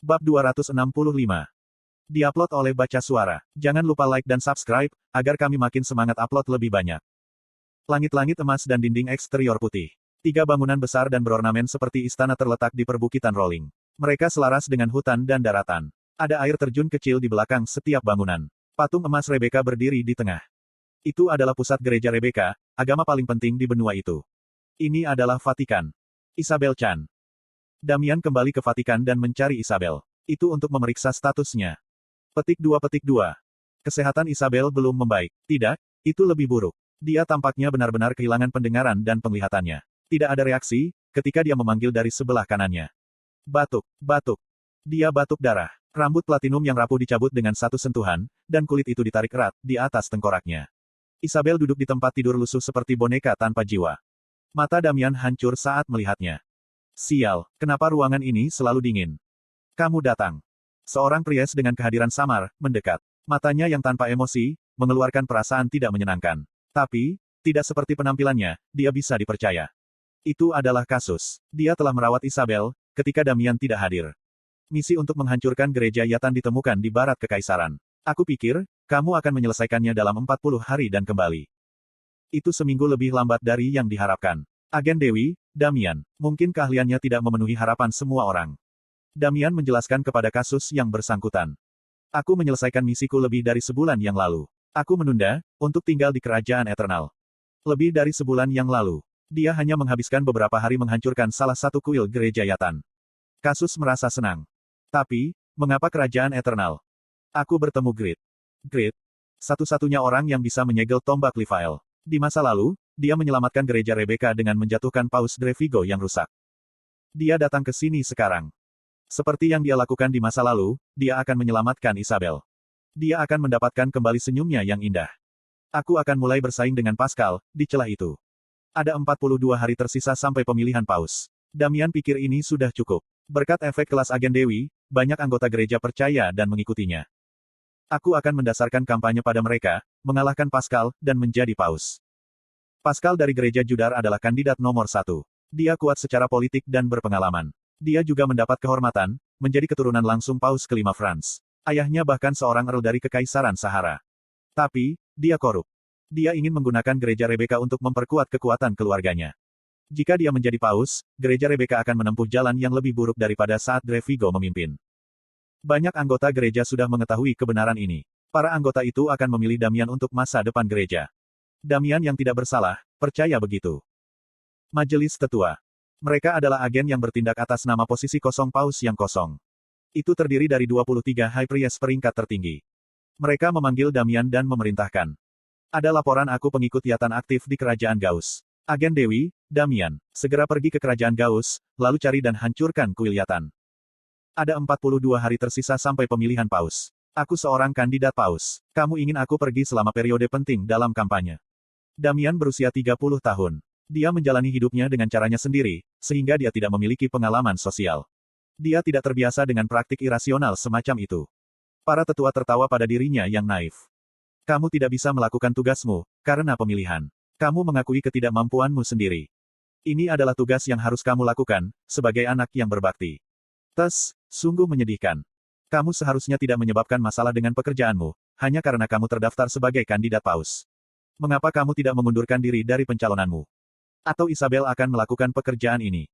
Bab 265. Diupload oleh Baca Suara. Jangan lupa like dan subscribe, agar kami makin semangat upload lebih banyak. Langit-langit emas dan dinding eksterior putih. 3 bangunan besar dan berornamen seperti istana terletak di perbukitan rolling. Mereka selaras dengan hutan dan daratan. Ada air terjun kecil di belakang setiap bangunan. Patung emas Rebecca berdiri di tengah. Itu adalah pusat gereja Rebecca, agama paling penting di benua itu. Ini adalah Vatikan. Isabel Chan. Damian kembali ke Vatikan dan mencari Isabel. Itu untuk memeriksa statusnya. Petik 2. Kesehatan Isabel belum membaik. Tidak, itu lebih buruk. Dia tampaknya benar-benar kehilangan pendengaran dan penglihatannya. Tidak ada reaksi, ketika dia memanggil dari sebelah kanannya. Batuk. Dia batuk darah. Rambut platinum yang rapuh dicabut dengan satu sentuhan, dan kulit itu ditarik erat, di atas tengkoraknya. Isabel duduk di tempat tidur lusuh seperti boneka tanpa jiwa. Mata Damian hancur saat melihatnya. Sial, kenapa ruangan ini selalu dingin? Kamu datang. Seorang pria dengan kehadiran samar, mendekat. Matanya yang tanpa emosi, mengeluarkan perasaan tidak menyenangkan. Tapi, tidak seperti penampilannya, dia bisa dipercaya. Itu adalah kasus. Dia telah merawat Isabel, ketika Damian tidak hadir. Misi untuk menghancurkan gereja Yatan ditemukan di barat kekaisaran. Aku pikir, kamu akan menyelesaikannya dalam 40 hari dan kembali. Itu seminggu lebih lambat dari yang diharapkan. Agen Dewi, Damian, mungkin keahliannya tidak memenuhi harapan semua orang. Damian menjelaskan kepada kasus yang bersangkutan. Aku menyelesaikan misiku lebih dari sebulan yang lalu. Aku menunda, untuk tinggal di kerajaan Eternal. Lebih dari sebulan yang lalu. Dia hanya menghabiskan beberapa hari menghancurkan salah satu kuil gereja Yatan. Kasus merasa senang. Tapi, mengapa kerajaan Eternal? Aku bertemu Grid. Satu-satunya orang yang bisa menyegel tombak Leviel. Di masa lalu, dia menyelamatkan gereja Rebecca dengan menjatuhkan Paus Drevigo yang rusak. Dia datang ke sini sekarang. Seperti yang dia lakukan di masa lalu, dia akan menyelamatkan Isabel. Dia akan mendapatkan kembali senyumnya yang indah. Aku akan mulai bersaing dengan Pascal, di celah itu. Ada 42 hari tersisa sampai pemilihan Paus. Damian pikir ini sudah cukup. Berkat efek kelas agen Dewi, banyak anggota gereja percaya dan mengikutinya. Aku akan mendasarkan kampanye pada mereka, mengalahkan Pascal, dan menjadi Paus. Pascal dari gereja Judar adalah kandidat nomor 1. Dia kuat secara politik dan berpengalaman. Dia juga mendapat kehormatan, menjadi keturunan langsung Paus kelima Frans. Ayahnya bahkan seorang earl dari Kekaisaran Sahara. Tapi, dia korup. Dia ingin menggunakan gereja Rebecca untuk memperkuat kekuatan keluarganya. Jika dia menjadi Paus, gereja Rebecca akan menempuh jalan yang lebih buruk daripada saat Drevigo memimpin. Banyak anggota gereja sudah mengetahui kebenaran ini. Para anggota itu akan memilih Damian untuk masa depan gereja. Damian yang tidak bersalah, percaya begitu. Majelis Tetua. Mereka adalah agen yang bertindak atas nama posisi kosong Paus yang kosong. Itu terdiri dari 23 High Priest peringkat tertinggi. Mereka memanggil Damian dan memerintahkan. Ada laporan aku pengikut Yatan aktif di kerajaan Gauss. Agen Dewi, Damian, segera pergi ke kerajaan Gauss, lalu cari dan hancurkan kuil Yatan. Ada 42 hari tersisa sampai pemilihan Paus. Aku seorang kandidat Paus. Kamu ingin aku pergi selama periode penting dalam kampanye. Damian berusia 30 tahun. Dia menjalani hidupnya dengan caranya sendiri, sehingga dia tidak memiliki pengalaman sosial. Dia tidak terbiasa dengan praktik irasional semacam itu. Para tetua tertawa pada dirinya yang naif. Kamu tidak bisa melakukan tugasmu, karena pemilihan. Kamu mengakui ketidakmampuanmu sendiri. Ini adalah tugas yang harus kamu lakukan, sebagai anak yang berbakti. Sungguh menyedihkan. Kamu seharusnya tidak menyebabkan masalah dengan pekerjaanmu, hanya karena kamu terdaftar sebagai kandidat Paus. Mengapa kamu tidak mengundurkan diri dari pencalonanmu? Atau Isabel akan melakukan pekerjaan ini?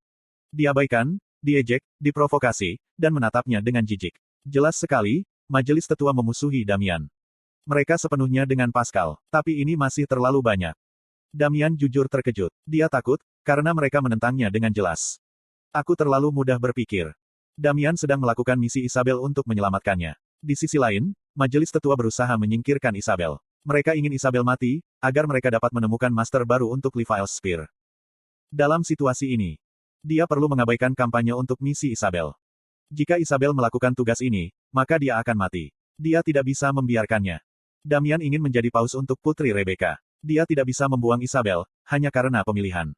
Diabaikan, diejek, diprovokasi, dan menatapnya dengan jijik. Jelas sekali, majelis tetua memusuhi Damian. Mereka sepenuhnya dengan Pascal, tapi ini masih terlalu banyak. Damian jujur terkejut. Dia takut, karena mereka menentangnya dengan jelas. Aku terlalu mudah berpikir. Damian sedang melakukan misi Isabel untuk menyelamatkannya. Di sisi lain, majelis tetua berusaha menyingkirkan Isabel. Mereka ingin Isabel mati, agar mereka dapat menemukan master baru untuk Leviel Spear. Dalam situasi ini, dia perlu mengabaikan kampanye untuk misi Isabel. Jika Isabel melakukan tugas ini, maka dia akan mati. Dia tidak bisa membiarkannya. Damian ingin menjadi Paus untuk Putri Rebecca. Dia tidak bisa membuang Isabel, hanya karena pemilihan.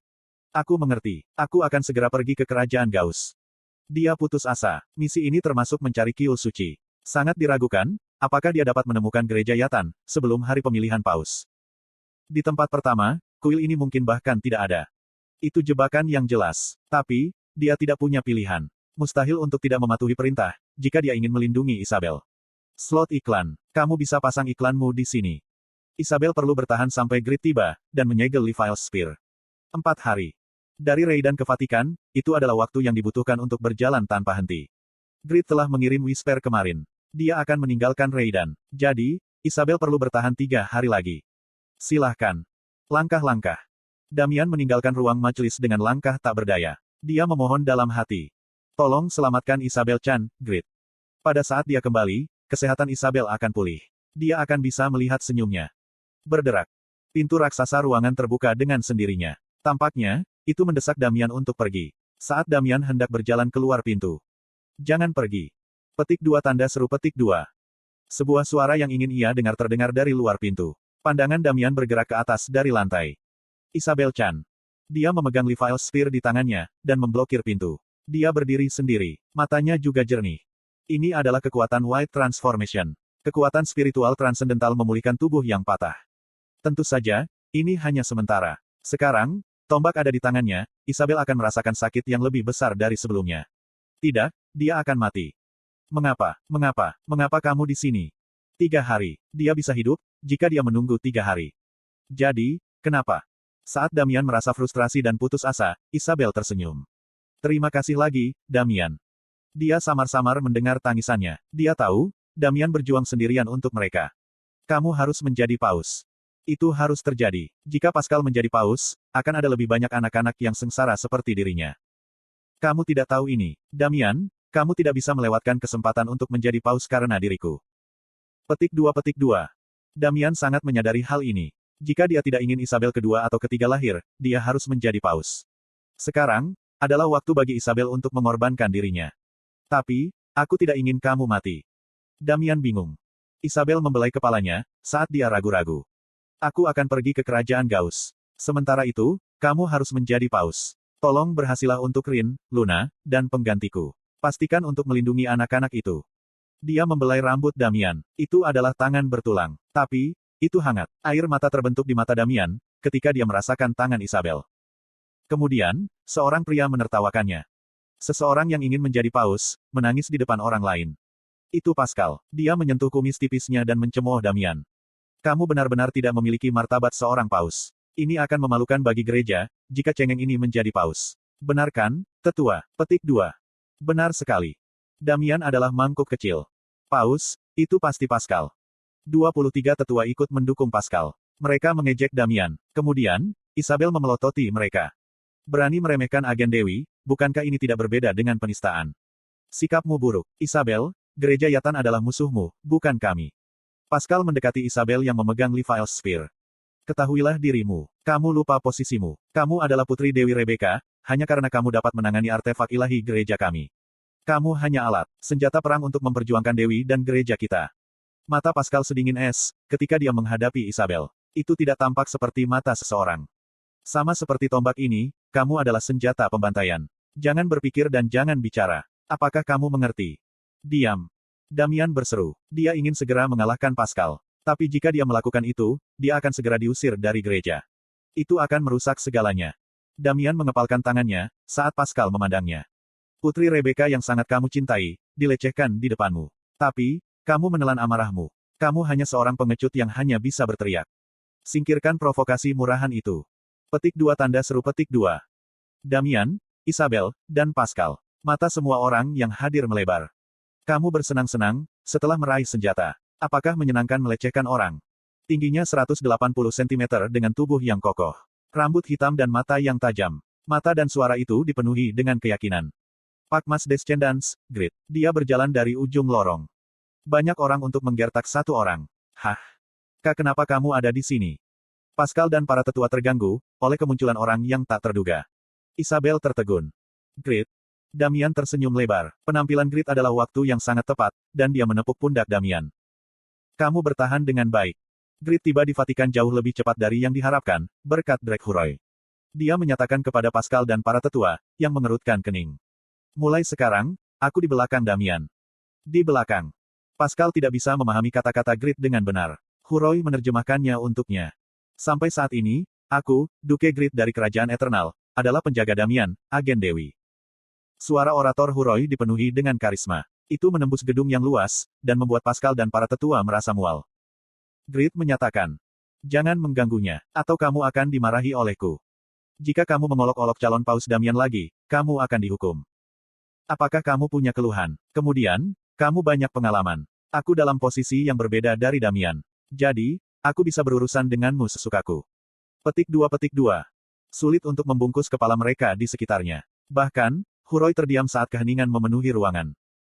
Aku mengerti. Aku akan segera pergi ke kerajaan Gauss. Dia putus asa. Misi ini termasuk mencari kiul suci. Sangat diragukan, apakah dia dapat menemukan gereja Yatan, sebelum hari pemilihan Paus. Di tempat pertama, kuil ini mungkin bahkan tidak ada. Itu jebakan yang jelas. Tapi, dia tidak punya pilihan. Mustahil untuk tidak mematuhi perintah, jika dia ingin melindungi Isabel. Slot iklan. Kamu bisa pasang iklanmu di sini. Isabel perlu bertahan sampai Grid tiba, dan menyegel Levi's Spear. 4 hari. Dari Raidan ke Vatikan, itu adalah waktu yang dibutuhkan untuk berjalan tanpa henti. Grid telah mengirim Whisper kemarin. Dia akan meninggalkan Raidan. Jadi, Isabel perlu bertahan 3 hari lagi. Silahkan. Langkah-langkah. Damian meninggalkan ruang majelis dengan langkah tak berdaya. Dia memohon dalam hati. Tolong selamatkan Isabel Chan, Grid. Pada saat dia kembali, kesehatan Isabel akan pulih. Dia akan bisa melihat senyumnya. Berderak. Pintu raksasa ruangan terbuka dengan sendirinya. Tampaknya, itu mendesak Damian untuk pergi. Saat Damian hendak berjalan keluar pintu. Jangan pergi. Petik 2 tanda seru petik 2. Sebuah suara yang ingin ia dengar terdengar dari luar pintu. Pandangan Damian bergerak ke atas dari lantai. Isabel Chan. Dia memegang Levi's Spear di tangannya, dan memblokir pintu. Dia berdiri sendiri. Matanya juga jernih. Ini adalah kekuatan White Transformation. Kekuatan spiritual transendental memulihkan tubuh yang patah. Tentu saja, ini hanya sementara. Sekarang, tombak ada di tangannya, Isabel akan merasakan sakit yang lebih besar dari sebelumnya. Tidak, dia akan mati. Mengapa kamu di sini? 3 hari. Dia bisa hidup, jika dia menunggu 3 hari. Jadi, kenapa? Saat Damian merasa frustrasi dan putus asa, Isabel tersenyum. Terima kasih lagi, Damian. Dia samar-samar mendengar tangisannya. Dia tahu, Damian berjuang sendirian untuk mereka. Kamu harus menjadi paus. Itu harus terjadi. Jika Pascal menjadi paus, akan ada lebih banyak anak-anak yang sengsara seperti dirinya. Kamu tidak tahu ini, Damian, kamu tidak bisa melewatkan kesempatan untuk menjadi paus karena diriku. Petik 2. Damian sangat menyadari hal ini. Jika dia tidak ingin Isabel kedua atau ketiga lahir, dia harus menjadi paus. Sekarang, adalah waktu bagi Isabel untuk mengorbankan dirinya. Tapi, aku tidak ingin kamu mati. Damian bingung. Isabel membelai kepalanya, saat dia ragu-ragu. Aku akan pergi ke kerajaan Gauss. Sementara itu, kamu harus menjadi paus. Tolong berhasillah untuk Rin, Luna, dan penggantiku. Pastikan untuk melindungi anak-anak itu. Dia membelai rambut Damian. Itu adalah tangan bertulang. Tapi, itu hangat. Air mata terbentuk di mata Damian, ketika dia merasakan tangan Isabel. Kemudian, seorang pria menertawakannya. Seseorang yang ingin menjadi paus, menangis di depan orang lain. Itu Pascal. Dia menyentuh kumis tipisnya dan mencemooh Damian. Kamu benar-benar tidak memiliki martabat seorang paus. Ini akan memalukan bagi gereja, jika cengeng ini menjadi paus. Benar kan, tetua? Petik 2. Benar sekali. Damian adalah mangkuk kecil. Paus, itu pasti Pascal. 23 tetua ikut mendukung Pascal. Mereka mengejek Damian. Kemudian, Isabel memelototi mereka. Berani meremehkan agen Dewi, bukankah ini tidak berbeda dengan penistaan? Sikapmu buruk. Isabel, gereja Yatan adalah musuhmu, bukan kami. Pascal mendekati Isabel yang memegang Levi's Spear. Ketahuilah dirimu. Kamu lupa posisimu. Kamu adalah putri Dewi Rebecca, hanya karena kamu dapat menangani artefak ilahi gereja kami. Kamu hanya alat, senjata perang untuk memperjuangkan Dewi dan gereja kita. Mata Pascal sedingin es, ketika dia menghadapi Isabel. Itu tidak tampak seperti mata seseorang. Sama seperti tombak ini, kamu adalah senjata pembantaian. Jangan berpikir dan jangan bicara. Apakah kamu mengerti? Diam. Damian berseru. Dia ingin segera mengalahkan Pascal. Tapi jika dia melakukan itu, dia akan segera diusir dari gereja. Itu akan merusak segalanya. Damian mengepalkan tangannya, saat Pascal memandangnya. Putri Rebecca yang sangat kamu cintai, dilecehkan di depanmu. Tapi, kamu menelan amarahmu. Kamu hanya seorang pengecut yang hanya bisa berteriak. Singkirkan provokasi murahan itu. Petik 2 tanda seru petik 2. Damian, Isabel, dan Pascal. Mata semua orang yang hadir melebar. Kamu bersenang-senang, setelah meraih senjata. Apakah menyenangkan melecehkan orang? Tingginya 180 cm dengan tubuh yang kokoh. Rambut hitam dan mata yang tajam. Mata dan suara itu dipenuhi dengan keyakinan. Pakmas Descendants, Grid. Dia berjalan dari ujung lorong. Banyak orang untuk menggertak satu orang. Hah? Kenapa kamu ada di sini? Pascal dan para tetua terganggu, oleh kemunculan orang yang tak terduga. Isabel tertegun. Grid. Damian tersenyum lebar. Penampilan Grid adalah waktu yang sangat tepat, dan dia menepuk pundak Damian. Kamu bertahan dengan baik. Grid tiba di Vatikan jauh lebih cepat dari yang diharapkan, berkat Drake Huroy. Dia menyatakan kepada Pascal dan para tetua, yang mengerutkan kening. Mulai sekarang, aku di belakang Damian. Di belakang. Pascal tidak bisa memahami kata-kata Grid dengan benar. Huroy menerjemahkannya untuknya. Sampai saat ini, aku, Duke Grid dari Kerajaan Eternal, adalah penjaga Damian, agen Dewi. Suara orator Huroi dipenuhi dengan karisma. Itu menembus gedung yang luas, dan membuat Pascal dan para tetua merasa mual. Grid menyatakan, jangan mengganggunya, atau kamu akan dimarahi olehku. Jika kamu mengolok-olok calon Paus Damian lagi, kamu akan dihukum. Apakah kamu punya keluhan? Kemudian, kamu banyak pengalaman. Aku dalam posisi yang berbeda dari Damian. Jadi, aku bisa berurusan denganmu sesukaku. Petik 2. Sulit untuk membungkus kepala mereka di sekitarnya. Bahkan, Huroi terdiam saat keheningan memenuhi ruangan.